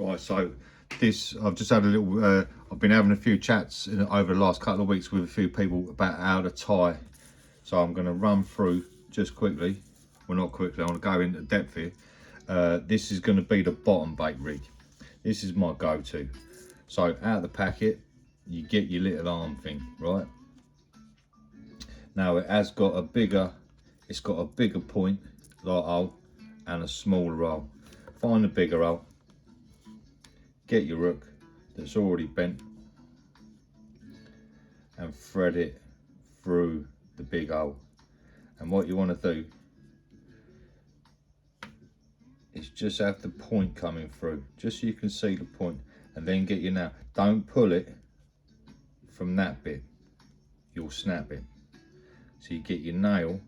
Right, so this, I've just had a little, I've been having a few chats over the last couple of weeks with a few people about how to tie. So I'm going to run through just quickly, well not quickly, I want to go into depth here. This is going to be the bottom bait rig. This is my go-to. So out of the packet, you get your little arm thing, right? Now it has got a bigger, it's got a bigger point, like hole, and a smaller hole. Find the bigger hole, get your hook that's already bent, and thread it through the big hole. And what you want to do is just have the point coming through, just so you can see the point, and then get your nail. Don't pull it from that bit, you'll snap it. So you get your nail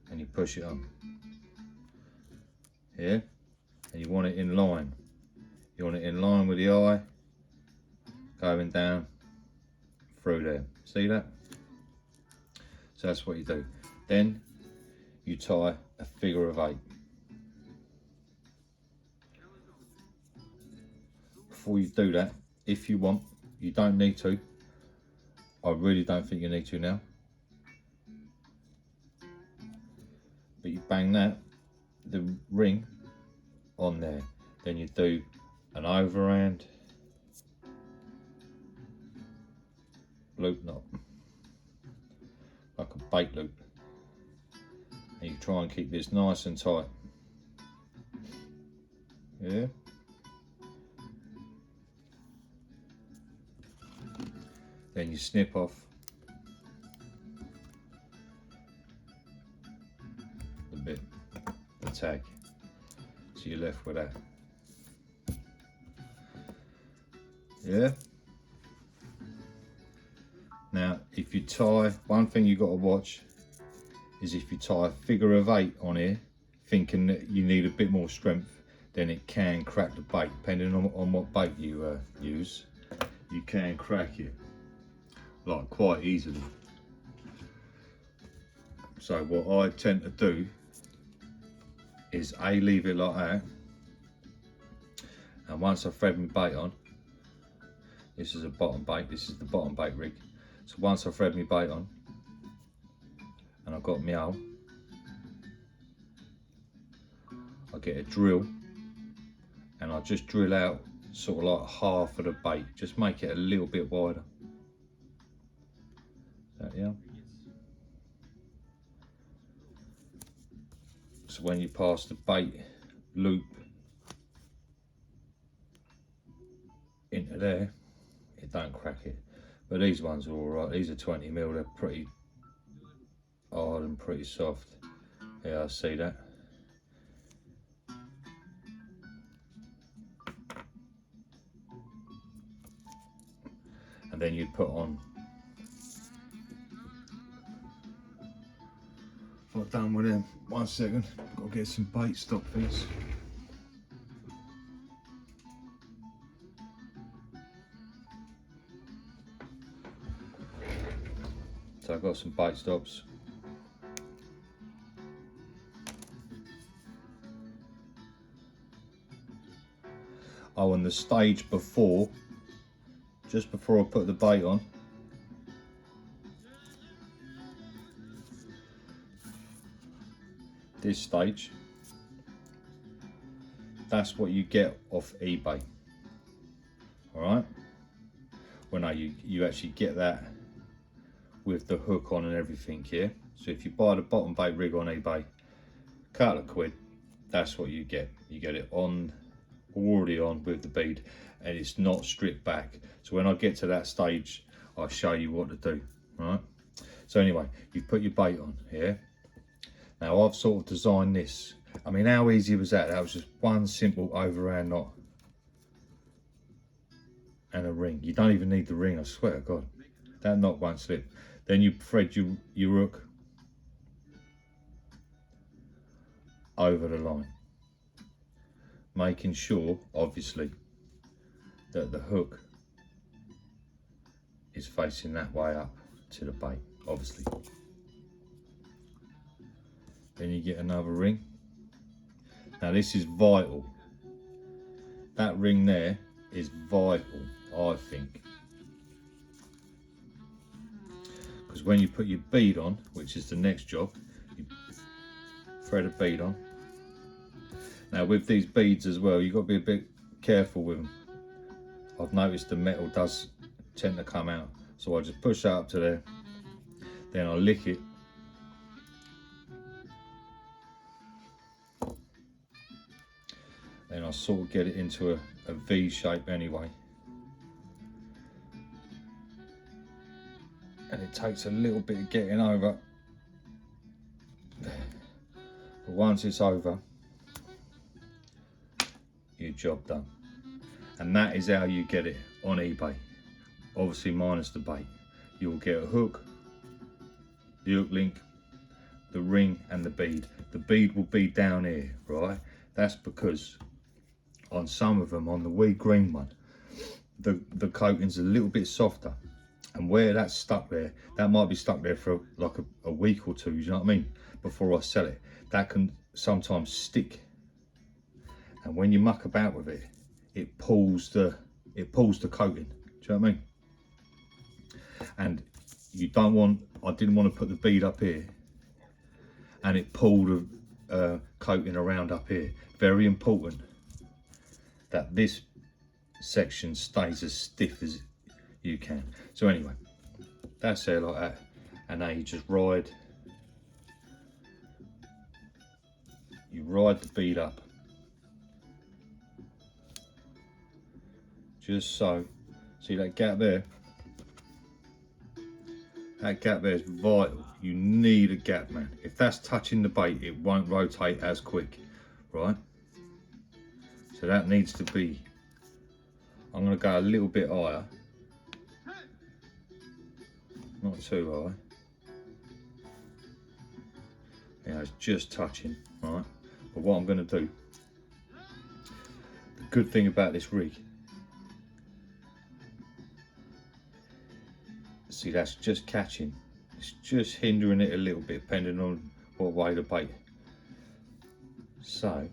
and you push it on here, and you want it in line. You want it in line with the eye, going down through there. See that? So that's what you do. Then you tie a figure of 8. Before you do that, if you want, you don't need to. I really don't think you need to now. But you bang that, the ring on there. Then you do an overhand loop knot, like a bait loop. And you try and keep this nice and tight. Yeah. Then you snip off the bit, the tag. So you're left with that. Yeah. Now, if you tie, one thing you got to watch is if you tie a figure of 8 on here, thinking that you need a bit more strength, then it can crack the bait. Depending on what bait you use, you can crack it like quite easily. So what I tend to do is leave it like that, and once I thread my bait on, this is a bottom bait, this is the bottom bait rig. So once I thread my bait on and I've got my hole, I get a drill and I just drill out sort of like half of the bait, just make it a little bit wider. Yeah. So when you pass the bait loop into there, it don't crack it. But these ones are all right. These are 20mm. They're pretty hard and pretty soft. Yeah, I see that. And then you put on. What I've done with them. 1 second. Got to get some bait stop things. So I've got some bait stops. Oh, and the stage before, just before I put the bait on, this stage, that's what you get off eBay. All right. Well, no, you actually get that with the hook on and everything here. So if you buy the bottom bait rig on eBay, couple of quid, that's what you get. You get it on, already on with the bead, and it's not stripped back. So when I get to that stage, I'll show you what to do. All right. So anyway, you've put your bait on here. Now I've sort of designed this. I mean, how easy was that? That was just one simple overhand knot and a ring. You don't even need the ring, I swear to God. That knot won't slip. Then you thread your hook over the line, making sure, obviously, that the hook is facing that way up to the bait, obviously. then you get another ring. Now this is vital. That ring there is vital, I think. Because when you put your bead on, which is the next job, you thread a bead on. Now with these beads as well, you've got to be a bit careful with them. I've noticed the metal does tend to come out. So I just push that up to there, then I lick it. Then I sort of get it into a V shape anyway. And it takes a little bit of getting over. But once it's over, your job done. And that is how you get it on eBay. Obviously minus the bait. You'll get a hook, the hook link, the ring and the bead. The bead will be down here, right? That's because on some of them, on the wee green one, the coating's a little bit softer. And where that's stuck there, that might be stuck there for like a week or two, you know what I mean? Before I sell it. That can sometimes stick. And when you muck about with it, it pulls the coating. Do you know what I mean? And you don't want, I didn't want to put the bead up here and it pulled a coating around up here. Very important that this section stays as stiff as you can. So anyway, that's there like that. And now you just ride the bead up. Just so, see that gap there? That gap there is vital. You need a gap, man. If that's touching the bait, it won't rotate as quick, right? So that needs to be, I'm gonna go a little bit higher. Not too high. Yeah, it's just touching, right? But what I'm gonna do, the good thing about this rig, see that's just catching. It's just hindering it a little bit depending on what way the bait. So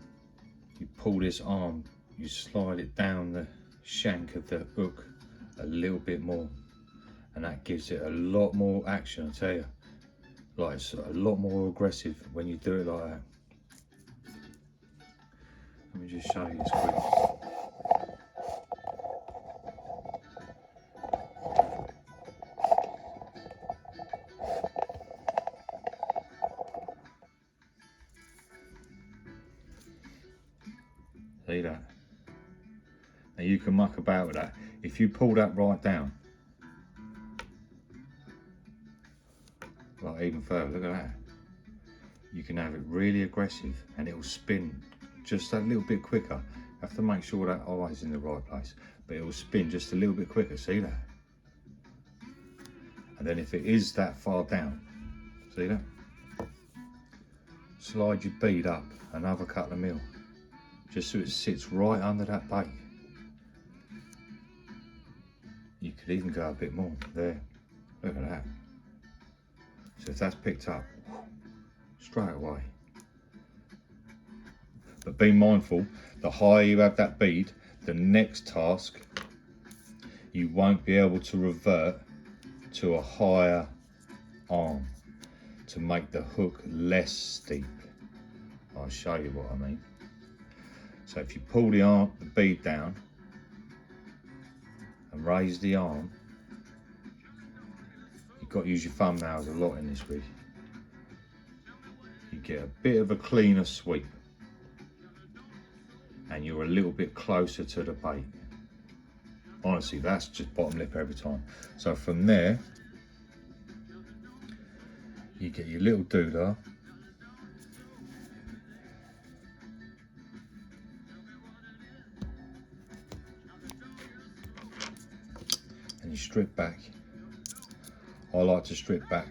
you pull this arm, you slide it down the shank of the hook a little bit more, and that gives it a lot more action, I tell you. Like it's a lot more aggressive when you do it like that. Let me just show you this quick. See that? Now you can muck about with that. If you pull that right down, like even further, look at that. You can have it really aggressive and it will spin just a little bit quicker. You have to make sure that eye's in the right place, but it will spin just a little bit quicker, see that? And then if it is that far down, see that? Slide your bead up another couple of mil, just so it sits right under that bait. You could even go a bit more, there, look at that. So if that's picked up, straight away. But be mindful, the higher you have that bead, the next task, you won't be able to revert to a higher arm to make the hook less steep. I'll show you what I mean. So if you pull the bead down and raise the arm, you've got to use your thumbnails a lot in this rig. You get a bit of a cleaner sweep and you're a little bit closer to the bait. Honestly, that's just bottom lip every time. So from there, you get your little doodah, and you strip back. I like to strip back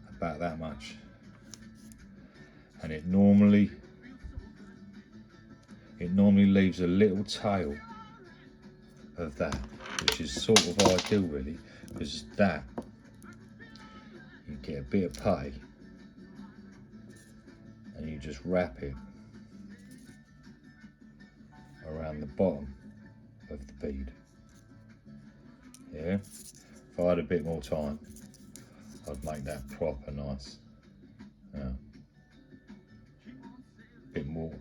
about that much, and it normally leaves a little tail of that, which is sort of ideal really, because that you get a bit of pay you just wrap it around the bottom of the bead. Yeah, if I had a bit more time, I'd make that proper nice. Yeah. Bit more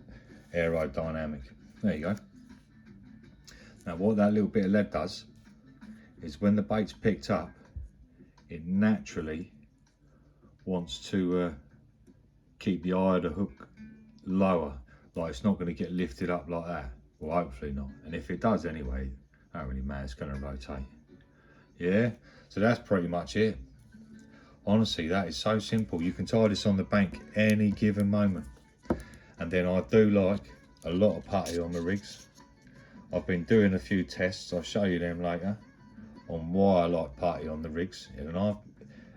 aerodynamic. There you go. Now what that little bit of lead does is when the bait's picked up, it naturally wants to keep the eye of the hook lower, like it's not going to get lifted up like that. Well, hopefully not. And if it does anyway, don't really matter, it's going to rotate. Yeah, so that's pretty much it. Honestly, that is so simple. You can tie this on the bank any given moment. And then I do like a lot of putty on the rigs. I've been doing a few tests, I'll show you them later, on why I like putty on the rigs. And it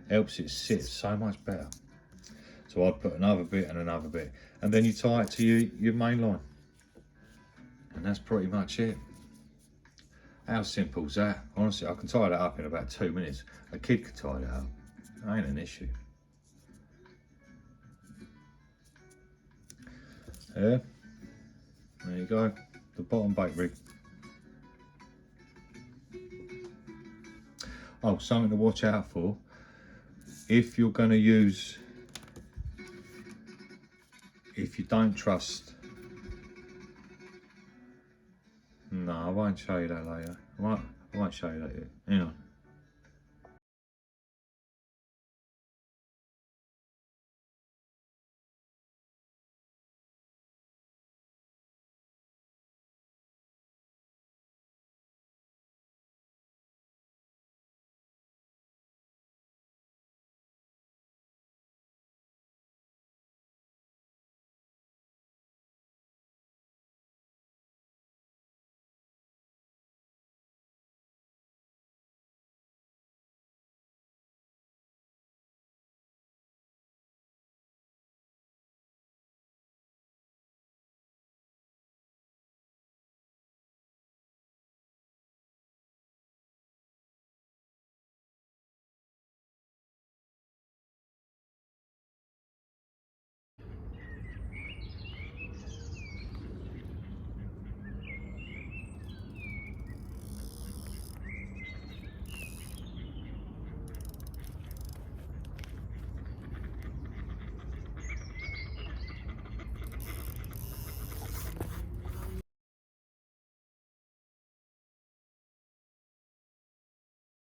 helps it sit so much better. So I'd put another bit and another bit. And then you tie it to your main line. And that's pretty much it. How simple is that? Honestly, I can tie that up in about 2 minutes. A kid could tie that up. It ain't an issue. Yeah, there you go, the bottom bait rig. Oh, something to watch out for. If you're going to use, if you don't trust, no, I won't show you that later. I won't show you that yet. Hang on.